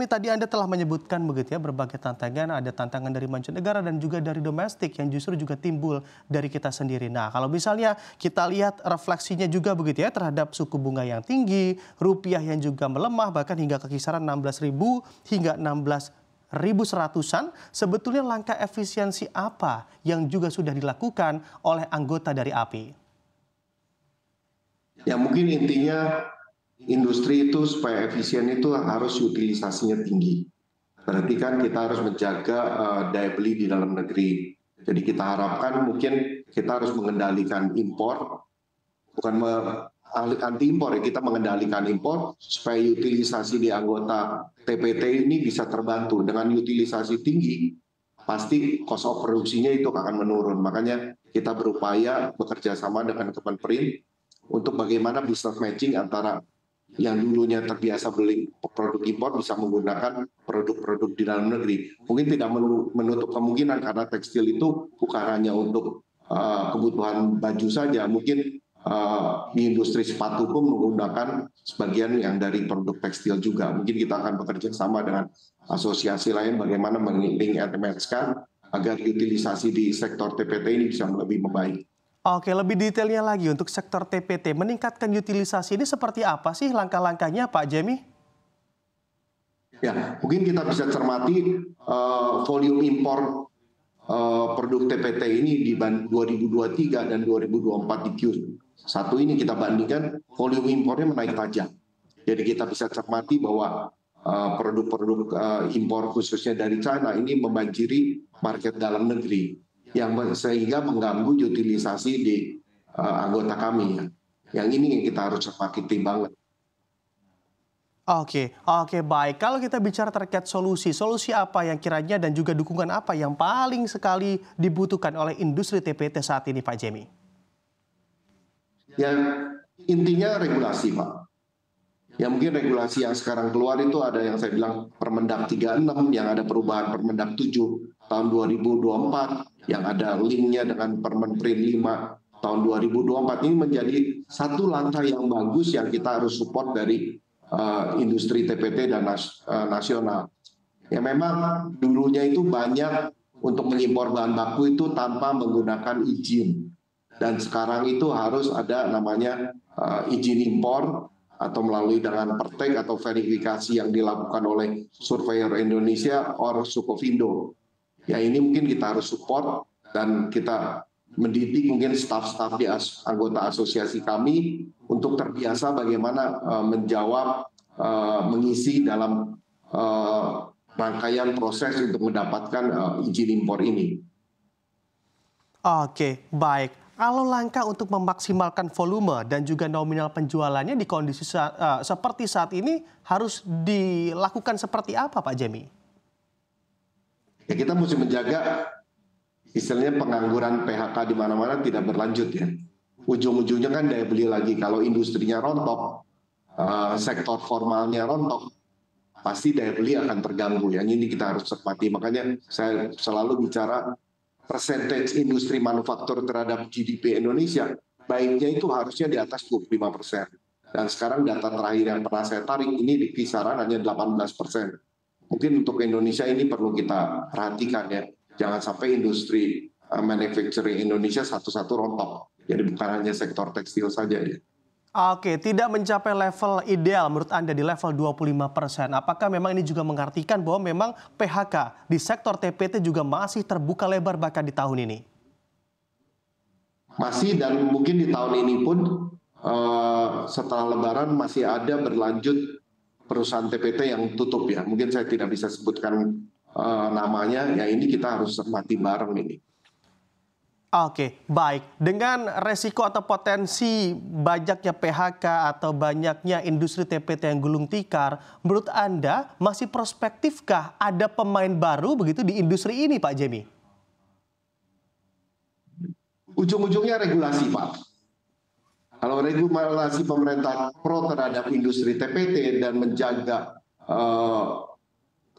Jemi, tadi Anda telah menyebutkan begitu ya berbagai tantangan, ada tantangan dari mancanegara dan juga dari domestik yang justru juga timbul dari kita sendiri. Nah, kalau misalnya kita lihat refleksinya juga begitu ya terhadap suku bunga yang tinggi, rupiah yang juga melemah bahkan hingga ke kisaran 16.000 hingga 16.100-an, sebetulnya langkah efisiensi apa yang juga sudah dilakukan oleh anggota dari API? Ya mungkin intinya industri itu supaya efisien itu harus utilisasinya tinggi. Berarti kan kita harus menjaga daya beli di dalam negeri. Jadi kita harapkan mungkin kita harus mengendalikan impor, bukan anti impor ya, kita mengendalikan impor supaya utilisasi di anggota TPT ini bisa terbantu. Dengan utilisasi tinggi, pasti cost of produksinya itu akan menurun. Makanya kita berupaya bekerja sama dengan Kemenperin untuk bagaimana business matching antara yang dulunya terbiasa beli produk impor bisa menggunakan produk-produk di dalam negeri. Mungkin tidak menutup kemungkinan karena tekstil itu bukan hanya untuk kebutuhan baju saja, mungkin di industri sepatu pun menggunakan sebagian yang dari produk tekstil juga. Mungkin kita akan bekerja sama dengan asosiasi lain bagaimana mengingatkan agar utilisasi di sektor TPT ini bisa lebih membaik. Oke, lebih detailnya lagi untuk sektor TPT, meningkatkan utilisasi ini seperti apa sih langkah-langkahnya Pak Jemi? Ya, mungkin kita bisa cermati volume impor produk TPT ini di 2023 dan 2024 di Q1 ini kita bandingkan volume impornya menaik tajam. Jadi kita bisa cermati bahwa produk-produk impor khususnya dari China ini membanjiri market dalam negeri, yang sehingga mengganggu utilisasi di anggota kami ya. Yang ini yang kita harus cermati banget. Oke, baik. Kalau kita bicara terkait solusi apa yang kiranya dan juga dukungan apa yang paling sekali dibutuhkan oleh industri TPT saat ini Pak Jemi? Ya, intinya regulasi Pak. Ya mungkin regulasi yang sekarang keluar itu ada yang saya bilang Permendak 36, yang ada perubahan Permendak 7 tahun 2024, yang ada linknya dengan Permenprin 5 tahun 2024. Ini menjadi satu langkah yang bagus yang kita harus support dari industri TPT dan nasional. Ya memang dulunya itu banyak untuk mengimpor bahan baku itu tanpa menggunakan izin. Dan sekarang itu harus ada namanya izin impor atau melalui dengan pertek atau verifikasi yang dilakukan oleh Surveyor Indonesia or Sukovindo. Ya ini mungkin kita harus support dan kita mendidik mungkin staf-staf di anggota asosiasi kami untuk terbiasa bagaimana menjawab, mengisi dalam rangkaian proses untuk mendapatkan izin impor ini. Oke, baik. Kalau langkah untuk memaksimalkan volume dan juga nominal penjualannya di kondisi seperti saat ini harus dilakukan seperti apa Pak Jemi? Ya kita mesti menjaga istilahnya pengangguran PHK di mana-mana tidak berlanjut ya. Ujung-ujungnya kan daya beli lagi. Kalau industrinya rontok, sektor formalnya rontok, pasti daya beli akan terganggu. Yang ini kita harus cermati. Makanya saya selalu bicara persentage industri manufaktur terhadap GDP Indonesia, baiknya itu harusnya di atas 25%. Dan sekarang data terakhir yang pernah saya tarik ini di kisaran hanya 18%. Mungkin untuk Indonesia ini perlu kita perhatikan ya. Jangan sampai industri manufacturing Indonesia satu-satu rontok. Jadi bukan hanya sektor tekstil saja ya. Oke, tidak mencapai level ideal menurut Anda di level 25%. Apakah memang ini juga mengartikan bahwa memang PHK di sektor TPT juga masih terbuka lebar bahkan di tahun ini? Masih, dan mungkin di tahun ini pun setelah Lebaran masih ada berlanjut perusahaan TPT yang tutup ya. Mungkin saya tidak bisa sebutkan namanya, ya ini kita harus cermati bareng ini. Oke, baik. Dengan resiko atau potensi banyaknya PHK atau banyaknya industri TPT yang gulung tikar, menurut Anda masih prospektifkah ada pemain baru begitu di industri ini, Pak Jemi? Ujung-ujungnya regulasi, Pak. Kalau regulasi pemerintah pro terhadap industri TPT dan menjaga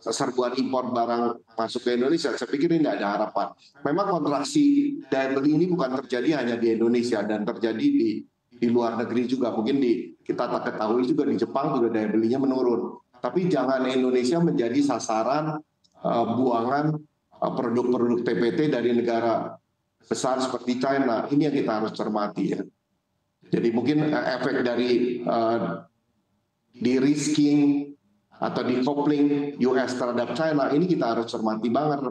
serbuan impor barang masuk ke Indonesia, saya pikir ini ada harapan. Memang kontraksi daya beli ini bukan terjadi hanya di Indonesia dan terjadi di luar negeri juga. Mungkin kita tak ketahui juga di Jepang juga daya belinya menurun. tapi jangan Indonesia menjadi sasaran buangan produk-produk TPT dari negara besar seperti China. Ini yang kita harus cermati ya. Jadi mungkin efek dari de-risking atau decoupling US terhadap China ini kita harus cermati banget.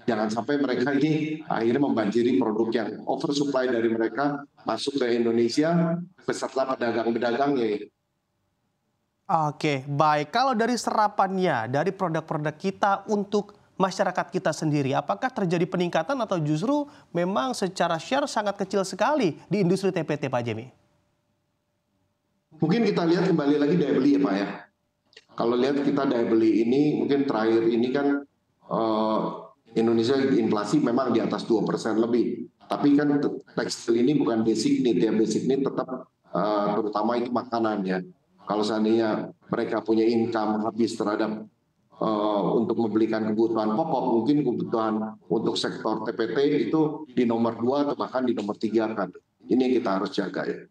Jangan sampai mereka ini akhirnya membanjiri produk yang oversupply dari mereka masuk ke Indonesia beserta pedagang-pedagangnya ya. Oke, baik. Kalau dari serapannya, dari produk-produk kita untuk masyarakat kita sendiri, apakah terjadi peningkatan atau justru memang secara share sangat kecil sekali di industri TPT, Pak Jemi? Mungkin kita lihat kembali lagi daya beli ya Pak ya. Kalau lihat kita daya beli ini mungkin terakhir ini kan Indonesia inflasi memang di atas 2% lebih. Tapi kan tekstil ini bukan basic need ya, basic need tetap terutama itu makanan ya. Kalau seandainya mereka punya income habis terhadap untuk membelikan kebutuhan pokok, mungkin kebutuhan untuk sektor TPT itu di nomor 2 atau bahkan di nomor 3 kan. Ini yang kita harus jaga ya.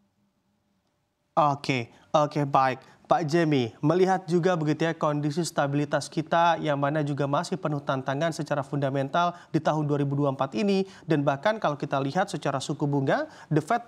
Oke, baik. Pak Jemi, melihat juga begitu ya kondisi stabilitas kita yang mana juga masih penuh tantangan secara fundamental di tahun 2024 ini. Dan bahkan kalau kita lihat secara suku bunga, The Fed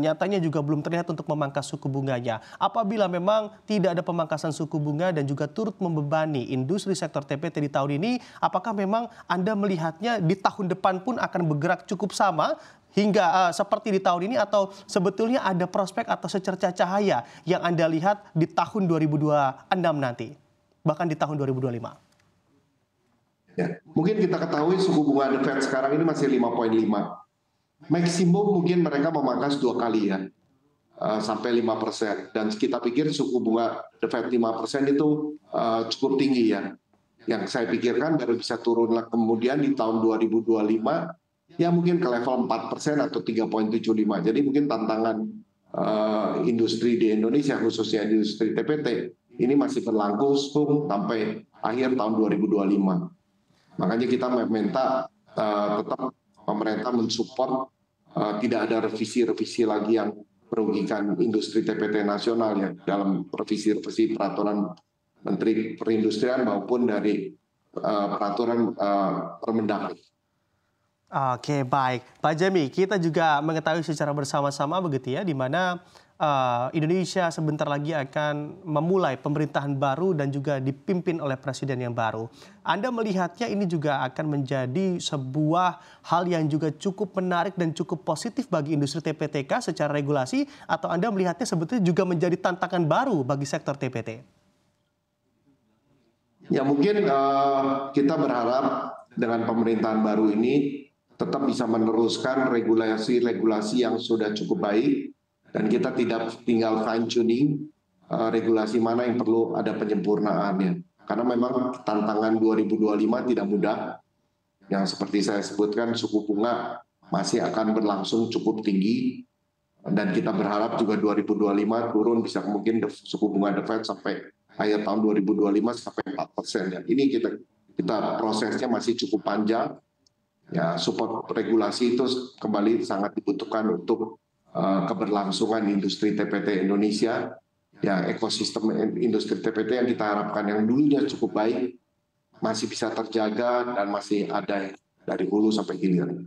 nyatanya juga belum terlihat untuk memangkas suku bunganya. Apabila memang tidak ada pemangkasan suku bunga dan juga turut membebani industri sektor TPT di tahun ini, apakah memang Anda melihatnya di tahun depan pun akan bergerak cukup sama hingga seperti di tahun ini, atau sebetulnya ada prospek atau secerca cahaya yang Anda lihat di tahun 2026 nanti, bahkan di tahun 2025? Ya, mungkin kita ketahui suku bunga The Fed sekarang ini masih 5,5. Maksimum mungkin mereka memangkas 2 kali ya, sampai 5%. Dan kita pikir suku bunga The Fed 5% itu cukup tinggi ya. Yang saya pikirkan baru bisa turun kemudian di tahun 2025, ya mungkin ke level 4% atau 3,75. Jadi mungkin tantangan industri di Indonesia, khususnya industri TPT, ini masih berlangsung sampai akhir tahun 2025. Makanya kita meminta tetap pemerintah mensupport tidak ada revisi-revisi lagi yang merugikan industri TPT nasional ya, dalam revisi-revisi peraturan Menteri Perindustrian maupun dari peraturan Permendagri. Oke, baik. Pak Jemi, kita juga mengetahui secara bersama-sama begitu ya, di mana Indonesia sebentar lagi akan memulai pemerintahan baru dan juga dipimpin oleh presiden yang baru. Anda melihatnya ini juga akan menjadi sebuah hal yang juga cukup menarik dan cukup positif bagi industri TPTK secara regulasi, atau Anda melihatnya sebetulnya juga menjadi tantangan baru bagi sektor TPT? Ya mungkin kita berharap dengan pemerintahan baru ini tetap bisa meneruskan regulasi-regulasi yang sudah cukup baik, dan kita tidak tinggal fine tuning regulasi mana yang perlu ada penyempurnaannya. Karena memang tantangan 2025 tidak mudah. Yang seperti saya sebutkan, suku bunga masih akan berlangsung cukup tinggi, dan kita berharap juga 2025 turun bisa mungkin suku bunga The Fed sampai akhir tahun 2025 sampai 4%. Ya. Ini kita prosesnya masih cukup panjang. Ya, support regulasi itu kembali sangat dibutuhkan untuk keberlangsungan industri TPT Indonesia. Ya, ekosistem industri TPT yang kita harapkan yang dulunya cukup baik masih bisa terjaga dan masih ada dari hulu sampai hilir.